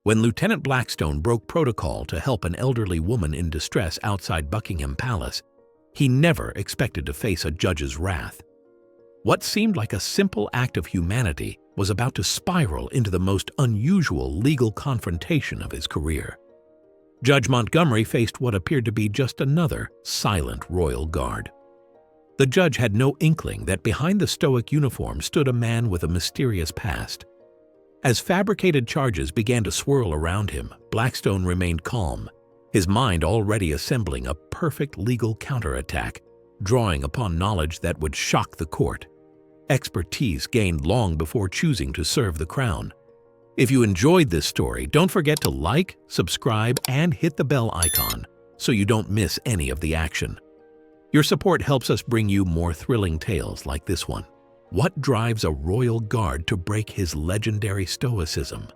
When Lieutenant Blackstone broke protocol to help an elderly woman in distress outside Buckingham Palace, he never expected to face a judge's wrath. What seemed like a simple act of humanity was about to spiral into the most unusual legal confrontation of his career. Judge Montgomery faced what appeared to be just another silent royal guard. The judge had no inkling that behind the stoic uniform stood a man with a mysterious past. As fabricated charges began to swirl around him, Blackstone remained calm, his mind already assembling a perfect legal counterattack, drawing upon knowledge that would shock the court, expertise gained long before choosing to serve the crown. If you enjoyed this story, don't forget to like, subscribe, and hit the bell icon so you don't miss any of the action. Your support helps us bring you more thrilling tales like this one. What drives a royal guard to break his legendary stoicism?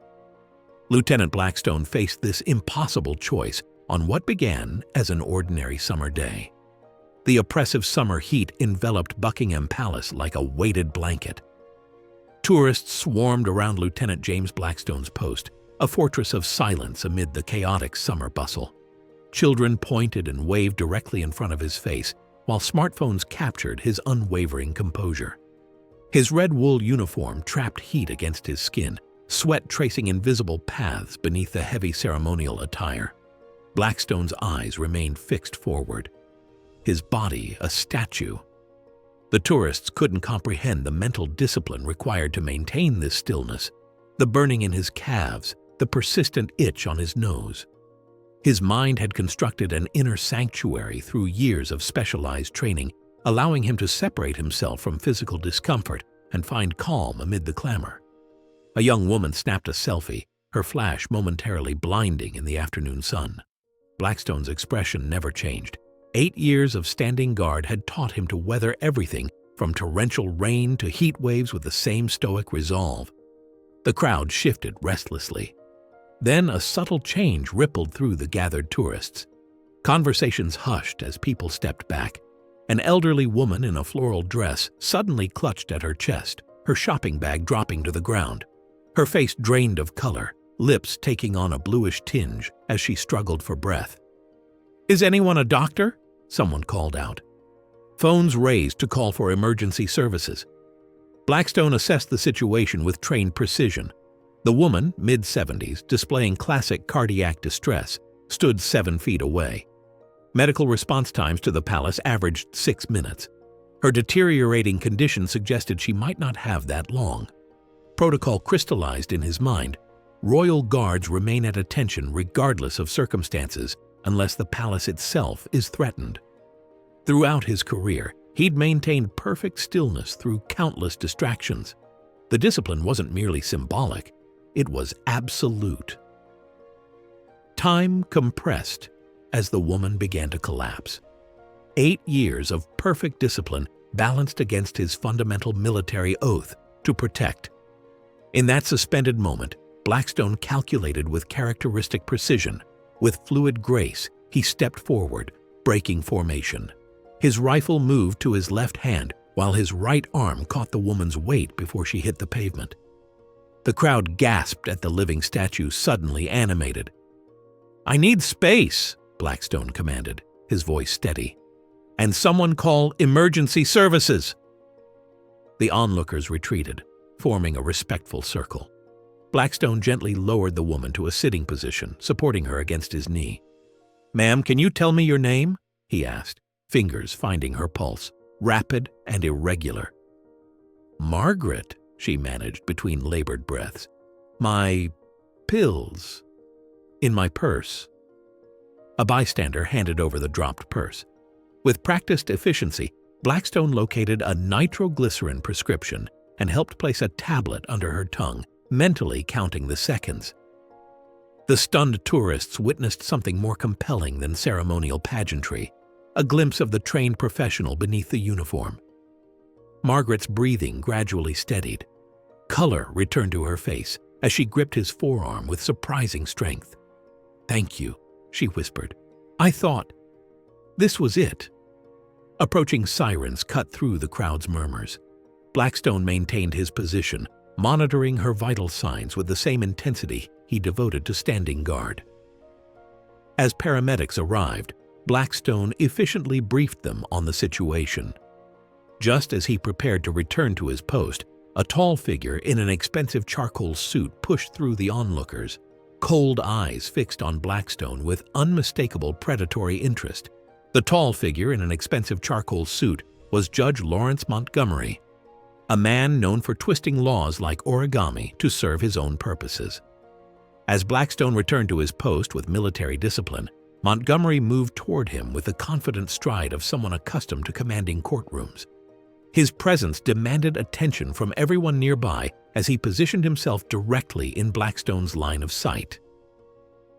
Lieutenant Blackstone faced this impossible choice on what began as an ordinary summer day. The oppressive summer heat enveloped Buckingham Palace like a weighted blanket. Tourists swarmed around Lieutenant James Blackstone's post, a fortress of silence amid the chaotic summer bustle. Children pointed and waved directly in front of his face, while smartphones captured his unwavering composure. His red wool uniform trapped heat against his skin, sweat tracing invisible paths beneath the heavy ceremonial attire. Blackstone's eyes remained fixed forward, his body a statue. The tourists couldn't comprehend the mental discipline required to maintain this stillness, the burning in his calves, the persistent itch on his nose. His mind had constructed an inner sanctuary through years of specialized training, allowing him to separate himself from physical discomfort and find calm amid the clamor. A young woman snapped a selfie, her flash momentarily blinding in the afternoon sun. Blackstone's expression never changed. 8 years of standing guard had taught him to weather everything from torrential rain to heat waves with the same stoic resolve. The crowd shifted restlessly. Then a subtle change rippled through the gathered tourists. Conversations hushed as people stepped back. An elderly woman in a floral dress suddenly clutched at her chest, her shopping bag dropping to the ground. Her face drained of color, lips taking on a bluish tinge as she struggled for breath. "Is anyone a doctor?" someone called out. Phones raised to call for emergency services. Blackstone assessed the situation with trained precision. The woman, mid-70s, displaying classic cardiac distress, stood 7 feet away. Medical response times to the palace averaged 6 minutes. Her deteriorating condition suggested she might not have that long. Protocol crystallized in his mind. Royal guards remain at attention regardless of circumstances, unless the palace itself is threatened. Throughout his career, he'd maintained perfect stillness through countless distractions. The discipline wasn't merely symbolic, it was absolute. Time compressed as the woman began to collapse. 8 years of perfect discipline balanced against his fundamental military oath to protect. In that suspended moment, Blackstone calculated with characteristic precision. With fluid grace, he stepped forward, breaking formation. His rifle moved to his left hand, while his right arm caught the woman's weight before she hit the pavement. The crowd gasped at the living statue suddenly animated. "I need space," Blackstone commanded, his voice steady. "And someone call emergency services." The onlookers retreated, forming a respectful circle. Blackstone gently lowered the woman to a sitting position, supporting her against his knee. "Ma'am, can you tell me your name?" he asked, fingers finding her pulse, rapid and irregular. "Margaret," she managed between labored breaths. "My pills. In my purse." A bystander handed over the dropped purse. With practiced efficiency, Blackstone located a nitroglycerin prescription and helped place a tablet under her tongue, mentally counting the seconds. The stunned tourists witnessed something more compelling than ceremonial pageantry, a glimpse of the trained professional beneath the uniform. Margaret's breathing gradually steadied. Color returned to her face as she gripped his forearm with surprising strength. "Thank you," she whispered. "I thought this was it." Approaching sirens cut through the crowd's murmurs. Blackstone maintained his position, monitoring her vital signs with the same intensity he devoted to standing guard. As paramedics arrived, Blackstone efficiently briefed them on the situation. Just as he prepared to return to his post, a tall figure in an expensive charcoal suit pushed through the onlookers, cold eyes fixed on Blackstone with unmistakable predatory interest. The tall figure in an expensive charcoal suit was Judge Lawrence Montgomery, a man known for twisting laws like origami to serve his own purposes. As Blackstone returned to his post with military discipline, Montgomery moved toward him with the confident stride of someone accustomed to commanding courtrooms. His presence demanded attention from everyone nearby as he positioned himself directly in Blackstone's line of sight.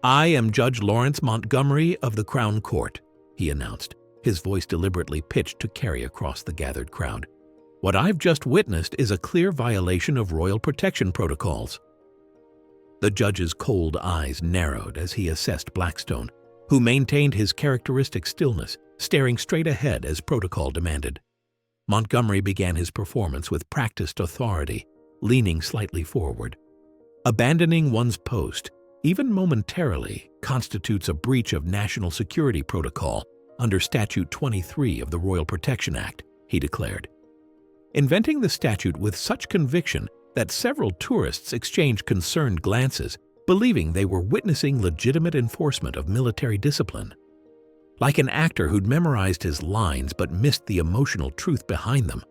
"I am Judge Lawrence Montgomery of the Crown Court," he announced, his voice deliberately pitched to carry across the gathered crowd. "What I've just witnessed is a clear violation of royal protection protocols." The judge's cold eyes narrowed as he assessed Blackstone, who maintained his characteristic stillness, staring straight ahead as protocol demanded. Montgomery began his performance with practiced authority, leaning slightly forward. Abandoning one's post, even momentarily, constitutes a breach of national security protocol under Statute 23 of the Royal Protection Act, he declared. Inventing the statute with such conviction that several tourists exchanged concerned glances, believing they were witnessing legitimate enforcement of military discipline. Like an actor who'd memorized his lines but missed the emotional truth behind them,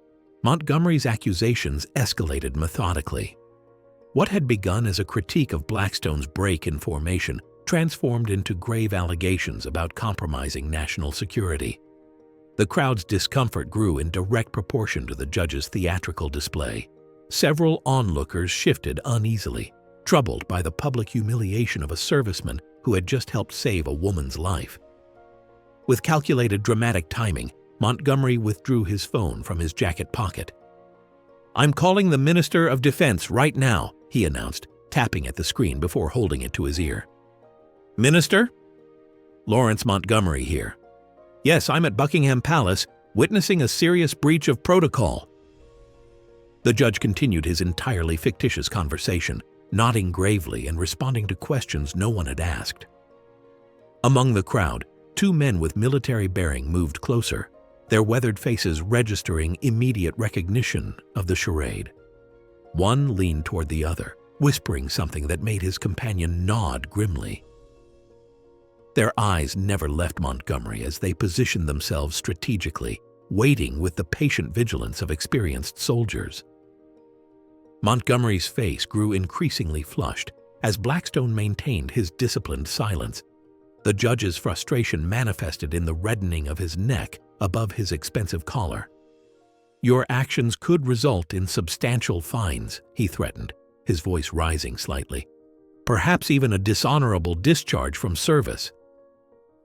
Montgomery's accusations escalated methodically. What had begun as a critique of Blackstone's break in formation transformed into grave allegations about compromising national security. The crowd's discomfort grew in direct proportion to the judge's theatrical display. Several onlookers shifted uneasily, troubled by the public humiliation of a serviceman who had just helped save a woman's life. With calculated dramatic timing, Montgomery withdrew his phone from his jacket pocket. "I'm calling the Minister of Defense right now," he announced, tapping at the screen before holding it to his ear. "Minister? Lawrence Montgomery here. Yes, I'm at Buckingham Palace, witnessing a serious breach of protocol." The judge continued his entirely fictitious conversation, nodding gravely and responding to questions no one had asked. Among the crowd, two men with military bearing moved closer, their weathered faces registering immediate recognition of the charade. One leaned toward the other, whispering something that made his companion nod grimly. Their eyes never left Montgomery as they positioned themselves strategically, waiting with the patient vigilance of experienced soldiers. Montgomery's face grew increasingly flushed as Blackstone maintained his disciplined silence. The judge's frustration manifested in the reddening of his neck above his expensive collar. "Your actions could result in substantial fines," he threatened, his voice rising slightly. "Perhaps even a dishonorable discharge from service."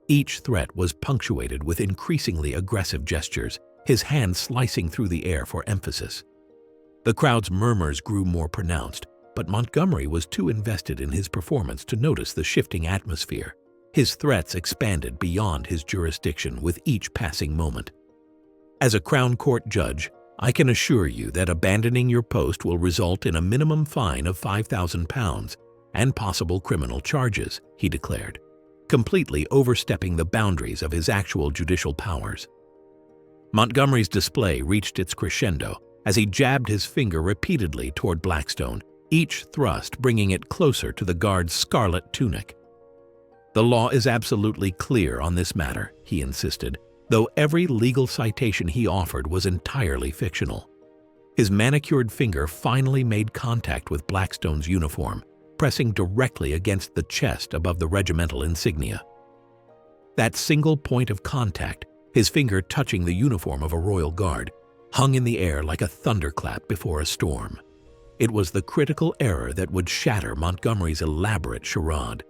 Each threat was punctuated with increasingly aggressive gestures, his hand slicing through the air for emphasis. The crowd's murmurs grew more pronounced, but Montgomery was too invested in his performance to notice the shifting atmosphere. His threats expanded beyond his jurisdiction with each passing moment. "As a Crown Court judge, I can assure you that abandoning your post will result in a minimum fine of £5,000 and possible criminal charges," he declared, completely overstepping the boundaries of his actual judicial powers. Montgomery's display reached its crescendo as he jabbed his finger repeatedly toward Blackstone, each thrust bringing it closer to the guard's scarlet tunic. "The law is absolutely clear on this matter," he insisted, though every legal citation he offered was entirely fictional. His manicured finger finally made contact with Blackstone's uniform, pressing directly against the chest above the regimental insignia. That single point of contact, his finger touching the uniform of a royal guard, hung in the air like a thunderclap before a storm. It was the critical error that would shatter Montgomery's elaborate charade.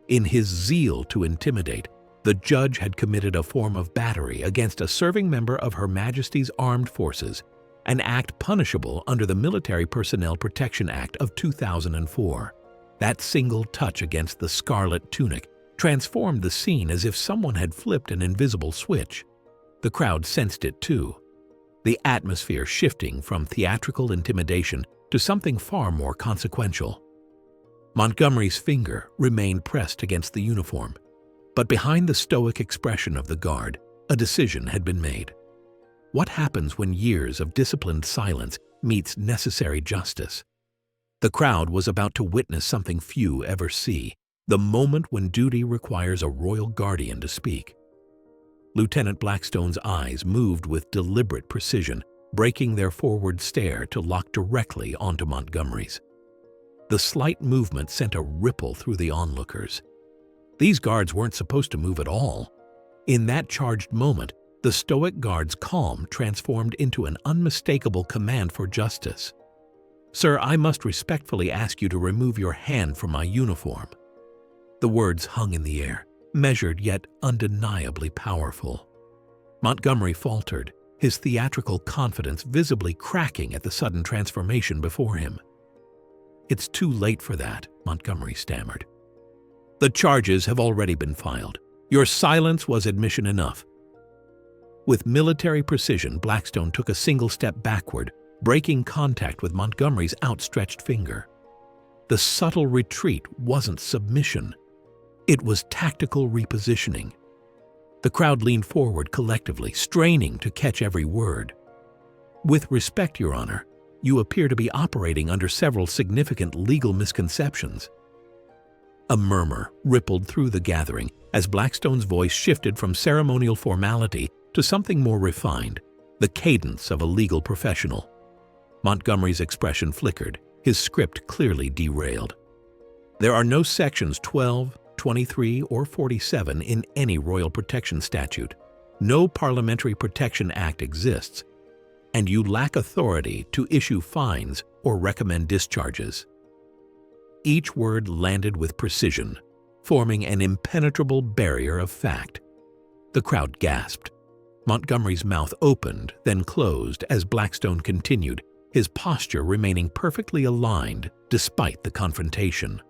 In his zeal to intimidate, the judge had committed a form of battery against a serving member of Her Majesty's Armed Forces, an act punishable under the Military Personnel Protection Act of 2004. That single touch against the scarlet tunic transformed the scene as if someone had flipped an invisible switch. The crowd sensed it too, the atmosphere shifting from theatrical intimidation to something far more consequential. Montgomery's finger remained pressed against the uniform, but behind the stoic expression of the guard, a decision had been made. What happens when years of disciplined silence meets necessary justice? The crowd was about to witness something few ever see, the moment when duty requires a royal guardian to speak. Lieutenant Blackstone's eyes moved with deliberate precision, breaking their forward stare to lock directly onto Montgomery's. The slight movement sent a ripple through the onlookers. These guards weren't supposed to move at all. In that charged moment, the stoic guard's calm transformed into an unmistakable command for justice. "Sir, I must respectfully ask you to remove your hand from my uniform." The words hung in the air, measured yet undeniably powerful. Montgomery faltered, his theatrical confidence visibly cracking at the sudden transformation before him. "It's too late for that," Montgomery stammered. "The charges have already been filed. Your silence was admission enough." With military precision, Blackstone took a single step backward, breaking contact with Montgomery's outstretched finger. The subtle retreat wasn't submission. It was tactical repositioning. The crowd leaned forward collectively, straining to catch every word. "With respect, Your Honor, you appear to be operating under several significant legal misconceptions." A murmur rippled through the gathering as Blackstone's voice shifted from ceremonial formality to something more refined, the cadence of a legal professional. Montgomery's expression flickered, his script clearly derailed. "There are no sections 12, 23, or 47 in any royal protection statute. No Parliamentary Protection Act exists, and you lack authority to issue fines or recommend discharges." Each word landed with precision, forming an impenetrable barrier of fact. The crowd gasped. Montgomery's mouth opened, then closed as Blackstone continued, his posture remaining perfectly aligned despite the confrontation.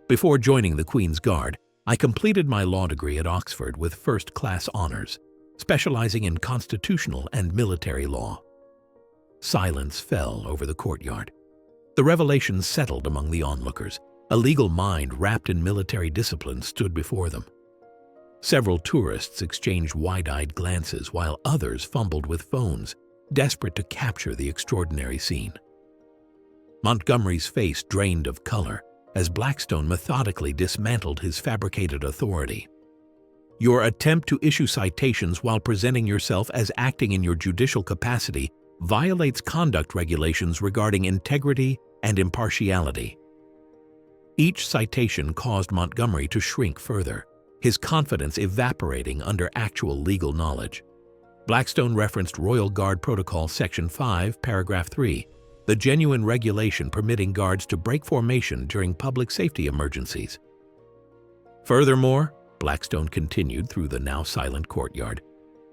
"Before joining the Queen's Guard, I completed my law degree at Oxford with first-class honors, specializing in constitutional and military law." Silence fell over the courtyard. The revelation settled among the onlookers. A legal mind wrapped in military discipline stood before them. Several tourists exchanged wide-eyed glances while others fumbled with phones, desperate to capture the extraordinary scene. Montgomery's face drained of color as Blackstone methodically dismantled his fabricated authority. "Your attempt to issue citations while presenting yourself as acting in your judicial capacity violates conduct regulations regarding integrity and impartiality." Each citation caused Montgomery to shrink further, his confidence evaporating under actual legal knowledge. Blackstone referenced Royal Guard Protocol Section 5, Paragraph 3, the genuine regulation permitting guards to break formation during public safety emergencies. "Furthermore," Blackstone continued through the now silent courtyard,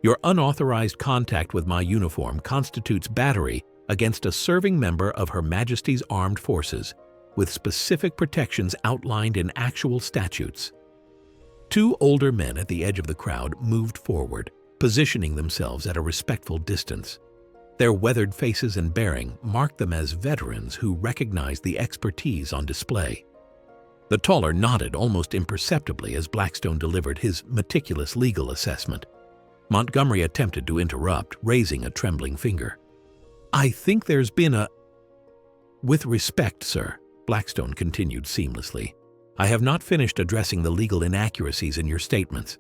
"your unauthorized contact with my uniform constitutes battery against a serving member of Her Majesty's Armed Forces, with specific protections outlined in actual statutes." Two older men at the edge of the crowd moved forward, positioning themselves at a respectful distance. Their weathered faces and bearing marked them as veterans who recognized the expertise on display. The taller nodded almost imperceptibly as Blackstone delivered his meticulous legal assessment. Montgomery attempted to interrupt, raising a trembling finger. "I think there's been a—" "With respect, sir," Blackstone continued seamlessly, "I have not finished addressing the legal inaccuracies in your statements."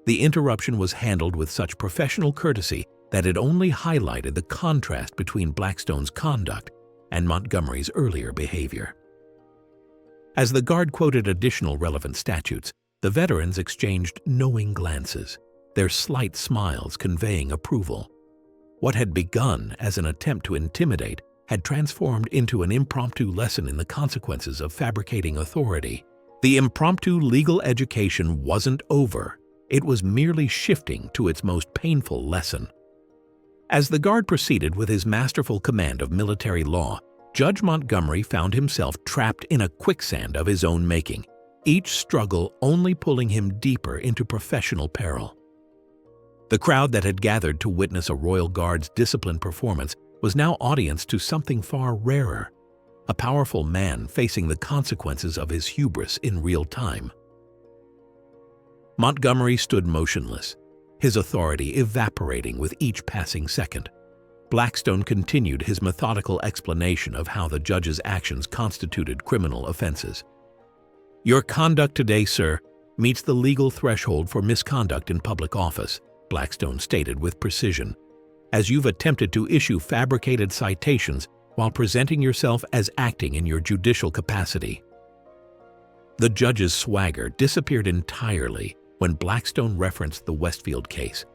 The interruption was handled with such professional courtesy that it only highlighted the contrast between Blackstone's conduct and Montgomery's earlier behavior. As the guard quoted additional relevant statutes, the veterans exchanged knowing glances, their slight smiles conveying approval. What had begun as an attempt to intimidate had transformed into an impromptu lesson in the consequences of fabricating authority. The impromptu legal education wasn't over. It was merely shifting to its most painful lesson. As the guard proceeded with his masterful command of military law, Judge Montgomery found himself trapped in a quicksand of his own making, each struggle only pulling him deeper into professional peril. The crowd that had gathered to witness a Royal Guard's disciplined performance was now audience to something far rarer, a powerful man facing the consequences of his hubris in real time. Montgomery stood motionless, his authority evaporating with each passing second. Blackstone continued his methodical explanation of how the judge's actions constituted criminal offenses. "Your conduct today, sir, meets the legal threshold for misconduct in public office," Blackstone stated with precision, "as you've attempted to issue fabricated citations while presenting yourself as acting in your judicial capacity." The judge's swagger disappeared entirely when Blackstone referenced the Westfield case.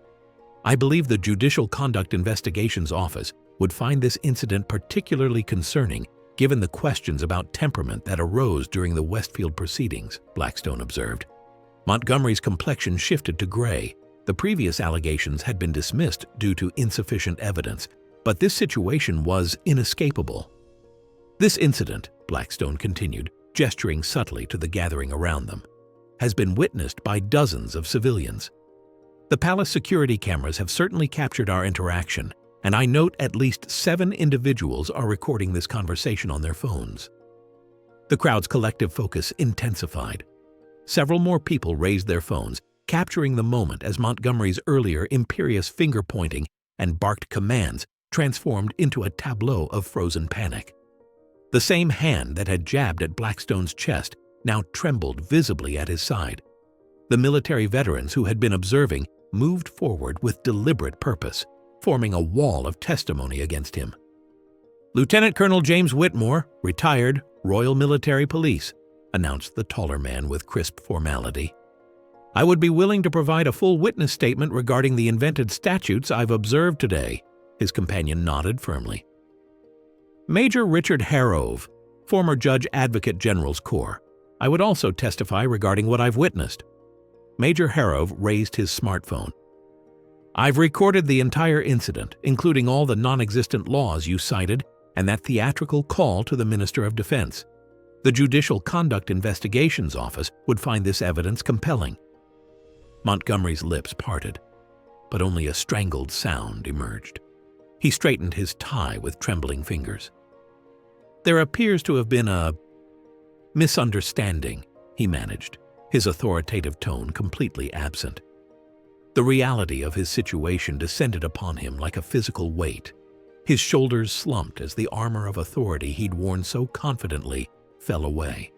"I believe the Judicial Conduct Investigations Office would find this incident particularly concerning given the questions about temperament that arose during the Westfield proceedings," Blackstone observed. Montgomery's complexion shifted to gray. The previous allegations had been dismissed due to insufficient evidence, but this situation was inescapable. "This incident," Blackstone continued, gesturing subtly to the gathering around them, "has been witnessed by dozens of civilians. The palace security cameras have certainly captured our interaction, and I note at least 7 individuals are recording this conversation on their phones." The crowd's collective focus intensified. Several more people raised their phones, capturing the moment as Montgomery's earlier imperious finger-pointing and barked commands transformed into a tableau of frozen panic. The same hand that had jabbed at Blackstone's chest now trembled visibly at his side. The military veterans who had been observing moved forward with deliberate purpose, forming a wall of testimony against him. "Lieutenant Colonel James Whitmore, retired, Royal Military Police," announced the taller man with crisp formality. "I would be willing to provide a full witness statement regarding the invented statutes I've observed today." His companion nodded firmly. "Major Richard Harrove, former Judge Advocate General's Corps. I would also testify regarding what I've witnessed." Major Harrove raised his smartphone. "I've recorded the entire incident, including all the non-existent laws you cited and that theatrical call to the Minister of Defense. The Judicial Conduct Investigations Office would find this evidence compelling." Montgomery's lips parted, but only a strangled sound emerged. He straightened his tie with trembling fingers. "There appears to have been a misunderstanding," he managed, his authoritative tone completely absent. The reality of his situation descended upon him like a physical weight. His shoulders slumped as the armor of authority he'd worn so confidently fell away.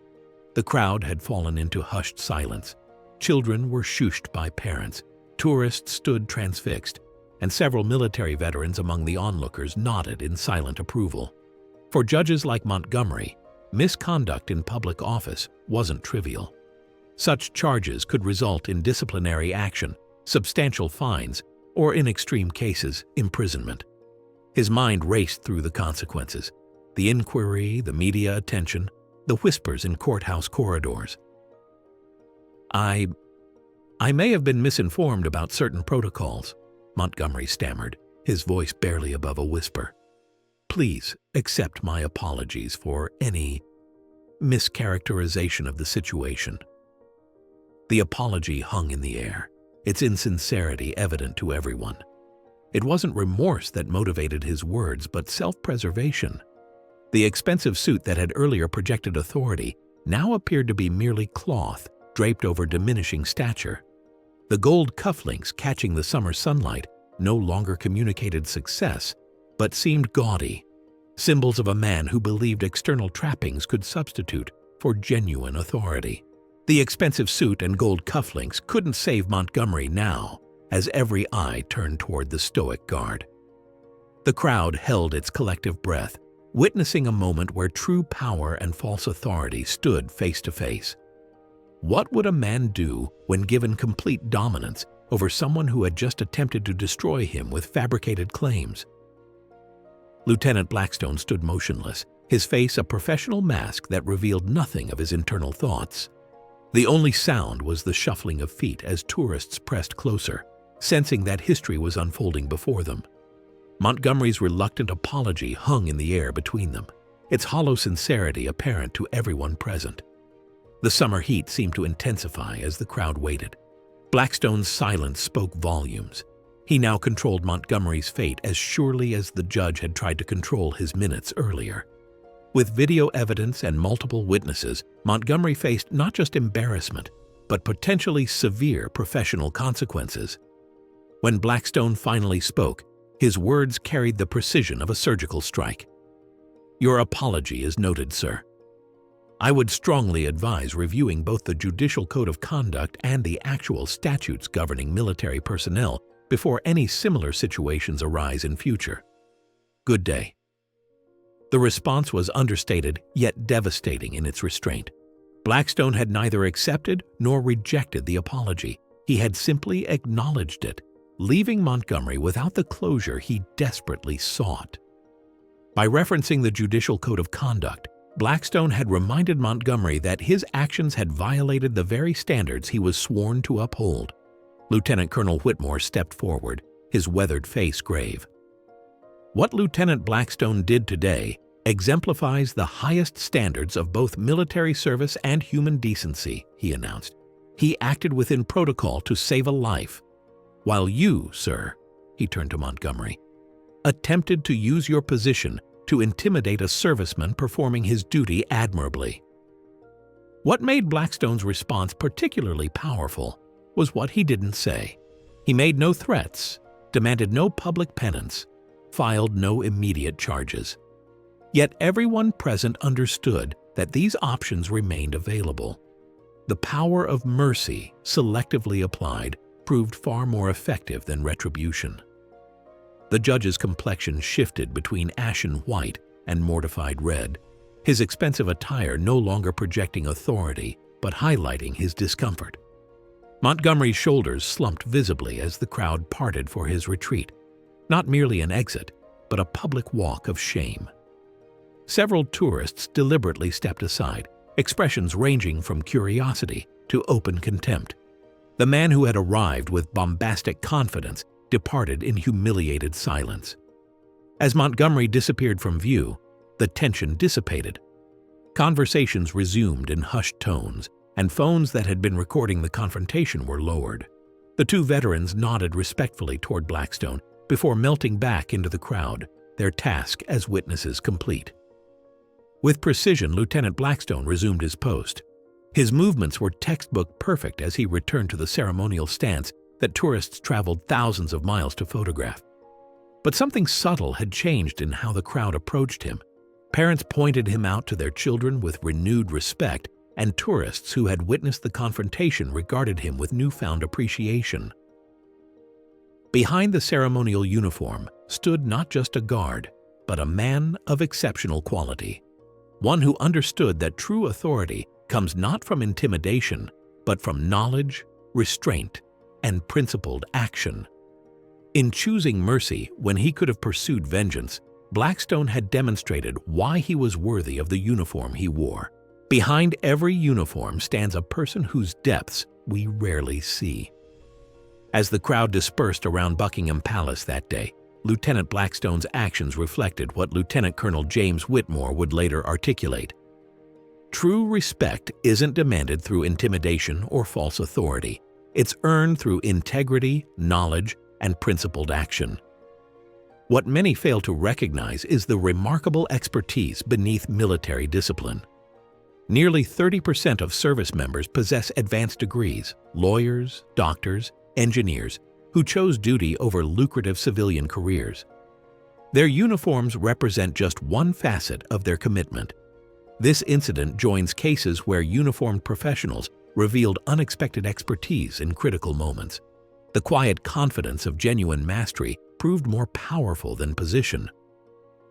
The crowd had fallen into hushed silence. Children were shushed by parents. Tourists stood transfixed, and several military veterans among the onlookers nodded in silent approval. For judges like Montgomery, misconduct in public office wasn't trivial. Such charges could result in disciplinary action, substantial fines, or in extreme cases, imprisonment. His mind raced through the consequences: the inquiry, the media attention, the whispers in courthouse corridors. I may have been misinformed about certain protocols," Montgomery stammered, his voice barely above a whisper. "Please accept my apologies for any mischaracterization of the situation." The apology hung in the air, its insincerity evident to everyone. It wasn't remorse that motivated his words, but self-preservation. The expensive suit that had earlier projected authority now appeared to be merely cloth draped over diminishing stature. The gold cufflinks catching the summer sunlight no longer communicated success, but seemed gaudy, symbols of a man who believed external trappings could substitute for genuine authority. The expensive suit and gold cufflinks couldn't save Montgomery now, as every eye turned toward the stoic guard. The crowd held its collective breath, witnessing a moment where true power and false authority stood face to face. What would a man do when given complete dominance over someone who had just attempted to destroy him with fabricated claims? Lieutenant Blackstone stood motionless, his face a professional mask that revealed nothing of his internal thoughts. The only sound was the shuffling of feet as tourists pressed closer, sensing that history was unfolding before them. Montgomery's reluctant apology hung in the air between them, its hollow sincerity apparent to everyone present. The summer heat seemed to intensify as the crowd waited. Blackstone's silence spoke volumes. He now controlled Montgomery's fate as surely as the judge had tried to control his minutes earlier. With video evidence and multiple witnesses, Montgomery faced not just embarrassment, but potentially severe professional consequences. When Blackstone finally spoke, his words carried the precision of a surgical strike. "Your apology is noted, sir. I would strongly advise reviewing both the Judicial Code of Conduct and the actual statutes governing military personnel before any similar situations arise in future. Good day." The response was understated yet devastating in its restraint. Blackstone had neither accepted nor rejected the apology. He had simply acknowledged it, leaving Montgomery without the closure he desperately sought. By referencing the Judicial Code of Conduct, Blackstone had reminded Montgomery that his actions had violated the very standards he was sworn to uphold. Lieutenant Colonel Whitmore stepped forward, his weathered face grave. "What Lieutenant Blackstone did today exemplifies the highest standards of both military service and human decency," he announced. "He acted within protocol to save a life, while you, sir," he turned to Montgomery, "attempted to use your position to intimidate a serviceman performing his duty admirably." What made Blackstone's response particularly powerful was what he didn't say. He made no threats, demanded no public penance, filed no immediate charges. Yet everyone present understood that these options remained available. The power of mercy, selectively applied, proved far more effective than retribution. The judge's complexion shifted between ashen white and mortified red, his expensive attire no longer projecting authority but highlighting his discomfort. Montgomery's shoulders slumped visibly as the crowd parted for his retreat, not merely an exit, but a public walk of shame. Several tourists deliberately stepped aside, expressions ranging from curiosity to open contempt. The man who had arrived with bombastic confidence departed in humiliated silence. As Montgomery disappeared from view, the tension dissipated. Conversations resumed in hushed tones, and phones that had been recording the confrontation were lowered. The two veterans nodded respectfully toward Blackstone before melting back into the crowd, their task as witnesses complete. With precision, Lieutenant Blackstone resumed his post. His movements were textbook perfect as he returned to the ceremonial stance that tourists traveled thousands of miles to photograph. But something subtle had changed in how the crowd approached him. Parents pointed him out to their children with renewed respect, and tourists who had witnessed the confrontation regarded him with newfound appreciation. Behind the ceremonial uniform stood not just a guard, but a man of exceptional quality. One who understood that true authority comes not from intimidation, but from knowledge, restraint, and principled action. In choosing mercy when he could have pursued vengeance, Blackstone had demonstrated why he was worthy of the uniform he wore. Behind every uniform stands a person whose depths we rarely see. As the crowd dispersed around Buckingham Palace that day, Lieutenant Blackstone's actions reflected what Lieutenant Colonel James Whitmore would later articulate. True respect isn't demanded through intimidation or false authority. It's earned through integrity, knowledge, and principled action. What many fail to recognize is the remarkable expertise beneath military discipline. Nearly 30% of service members possess advanced degrees, lawyers, doctors, engineers, who chose duty over lucrative civilian careers. Their uniforms represent just one facet of their commitment. This incident joins cases where uniformed professionals revealed unexpected expertise in critical moments. The quiet confidence of genuine mastery proved more powerful than position.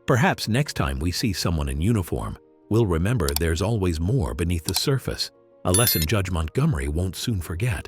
Perhaps next time we see someone in uniform, we'll remember there's always more beneath the surface, a lesson Judge Montgomery won't soon forget.